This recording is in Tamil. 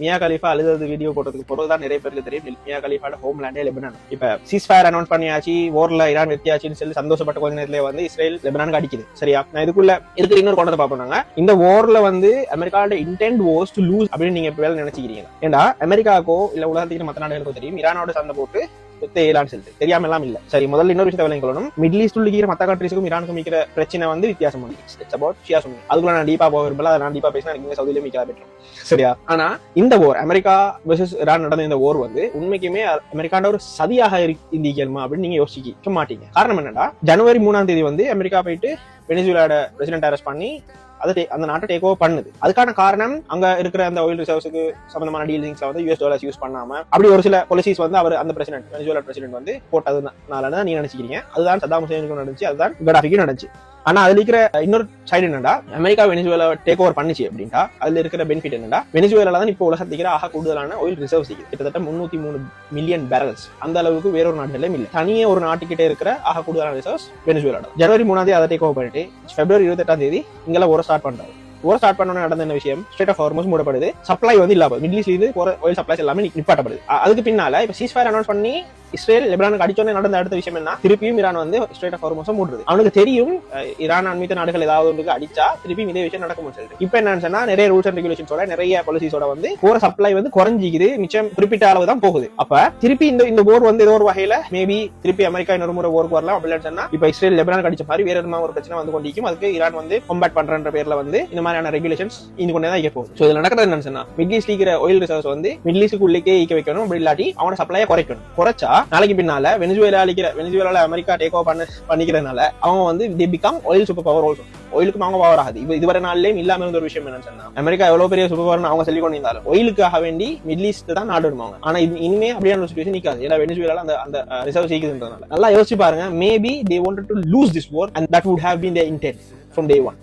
மியா கலீஃபா அழுது வீடியோ போட்டதுக்கு பிறகுதான் நிறைய பேருக்கு தெரியும் மியா கலீஃபாட ஹோம்லேண்டே லெபனான். இப்ப சீஸ்ஃபயர் அனௌன்ஸ் பண்ணியாச்சு, வார்ல ஈரான் வெற்றியாச்சுன்னு சொல்லி சந்தோஷப்பட்ட கொஞ்ச நேரத்துல வந்து இஸ்ரேல் லெபனானுக்கு அடிக்குது. சரியா, நான் இதுக்குள்ள இருக்கிற இன்னொரு கொண்டத்தை பார்ப்போம். இந்த வார்ல வந்து அமெரிக்காவோட இன்டென்ட் வாஸ் டு லூஸ் அப்படின்னு நீங்க இப்ப நினைச்சுக்கிறீங்க. ஏன்னா அமெரிக்காக்கோ இல்ல உலகத்துக்கு மற்ற நாடுகளுக்கோ தெரியும் ஈரானோட சண்டை போட்டு தெரியாம எல்லாம் இல்ல. சரி, முதல்ல இன்னொரு விஷயத்தை விளங்கணும். மிடில் ஈஸ்ட் இருக்கிற மத்த கண்ட்ரீஸுக்கும் ஈரானுக்கும் இருக்கிற பிரச்சனை வந்து வித்தியாசம். அதுக்குள்ள நான் டீப்பா போக விரும்பல, நான் டீப்பா பேசினா எனக்கு சவுதியில மிக்க பெற்றோம். சரியா, ஆனா இந்த போர் அமெரிக்கா வெர்சஸ் ஈரான் நடந்த இந்த போர் வந்து உண்மைக்குமே அமெரிக்கான ஒரு சதியாக இருந்திருக்கணுமா அப்படின்னு நீங்க யோசிக்க மாட்டீங்க. காரணம் என்னன்னா, ஜனவரி 3 வந்து அமெரிக்கா போயிட்டு வெனிசுவேலாவோட பிரசிடென்ட் அரெஸ்ட் பண்ணி அந்த நாட்டை டேக் ஓவர் பண்ணுது. அதுக்கான காரணம் அங்க இருக்கிற அந்த ஆயில் ரிசர்வ்ஸுக்கு சம்பந்தமான டீலிங்ஸ்ல வந்து US டாலர்ஸ் யூஸ் பண்ணாம அப்படி ஒரு சில பாலிசிஸ் வந்து அவர் அந்த பிரசிடென்ட் வெனிசுவேலா பிரசிடென்ட் வந்து போட்டதுனால நீங்க நினைச்சுக்கிறீங்க அதுதான் சதாம் ஹுசைனுக்கும் நடந்துச்சு, அதுதான் கடாஃபிக்கும் நடந்துச்சு. ஆனா அதுல இருக்கிற இன்னொரு சைடு என்னடா, அமெரிக்கா வெனிசுவேலா டேக் ஓவர் பண்ணிச்சு அப்படின்ட்டா அதுல இருக்கிற பெனிஃபிட் என்னடா, வெனிசுவேலா தான் இப்போ உலகத்துக்கு ஆக கூடுதலான ஆயில் ரிசர்வ்ஸ் இருக்குது. கிட்டத்தட்ட 303 மில்லியன் பேரல்ஸ். அந்த அளவுக்கு வேறொரு நாட்டிலும் இல்லை. தனியே ஒரு நாட்டுக்கிட்டே இருக்கிற ஆக கூடுதலான ரிசர்வ்ஸ் வெனிசுவேலா. ஜனவரி 3 அதை டேக் ஓவர் பண்ணிட்டு பிப்ரவரி 28 இங்கெல்லாம் ஒரு ஸ்டார்ட் பண்றாரு. ஒரு ஸ்டார்ட் பண்ண நடந்த என்ன விஷயம், ஸ்ட்ரெய்ட் ஆஃப் ஹார்மஸ் மூடப்படுது, சப்ளை வந்து இல்லாம மிடில் ஈஸ்ட்ல இருந்து ஆயில் சப்ளைஸ் எல்லாமே நிப்பாட்டப்படுது. அதுக்கு பின்னால இப்ப சீஸ்ஃபயர் அனௌன்ஸ் பண்ணி இஸ்ரேல் லெபனானுக்கு அடிச்சோன்னே நடந்த அடுத்த விஷயம் என்ன, திருப்பியும் ஈரான் வந்து ஸ்ட்ரெய்ட் ஆஃப் ஹார்மஸ் மூடுறது. அவனுக்கு தெரியும் ஈரான் அண்மித்த நாடுகள் ஏதாவது ஒன்றுக்கு அடிச்சா திருப்பியும் இதே விஷயம் நடக்கும் சொல்லிட்டு இப்ப என்னன்னு சொன்னா நிறைய ரூல்ஸ் அண்ட் ரெகுலேஷன்ஸோட நிறைய பாலிசிஸோட வந்து போற சப்ளை வந்து குறைஞ்சிக்குது, மிச்சம் குறிப்பிட்ட அளவு தான் போகுது. அப்ப திருப்பி இந்த போர் வந்து ஏதோ ஒரு வகையில மேபி திருப்பி அமெரிக்கா இன்னொரு முறை போருக்கு வரலாம் அப்படின்னு சொன்னா இப்ப இஸ்ரேல் லெபனானுக்கு அடிச்ச மாதிரி வேற ஒரு பிரச்சனை வந்து கொண்டிருக்கும். அதுக்கு ஈரான் வந்து காம்பேட் பண்ற பேர்ல வந்து இந்த மாதிரியான ரெகுலேஷன்ஸ் இது கொண்டே தான் இங்க போகுது. சோ இதுல நடக்கிறது என்னன்னு சொன்னா, மிடில் ஈஸ்ட்ல இருக்கிற ஆயில் ரிசர்வ்ஸ் வந்து மிடில் ஈஸ்டுக்கு உள்ளே ஈக்க வைக்கணும், அப்படி இல்லாட்டி அவனோட சப்ளையை குறைக்கணும். குறைச்சா நாளைக்கு பின்னால வெனிசுவேலால அமெரிக்கா டேக் ஓவர் பண்ணிக்கிறதுனால அவங்க வந்து they become oil super power also. ஆயிலுக்கு அவங்க பவர் ஆகுது. இதுவரை நாள்லயும் இல்லாம இருந்த ஒரு விஷயம் என்னன்னு சொன்னா, அமெரிக்கா எவ்வளவு பெரிய சூப்பர் பவர்னு அவங்க சொல்லி கொண்டு இருந்தாலும் ஆயிலுக்காக வேண்டி மிடில் ஈஸ்ட் தான் நாடு வருவாங்க. ஆனா இனிமே அப்படியான சிச்சுவேஷன் நிக்காது. ஏன்னா வெனிசுவேலால அந்த ரிசர்வ் சீக்குதுன்றதுனால. நல்லா யோசிச்சு பாருங்க, maybe they wanted to lose this war and that would have been their intent from day one.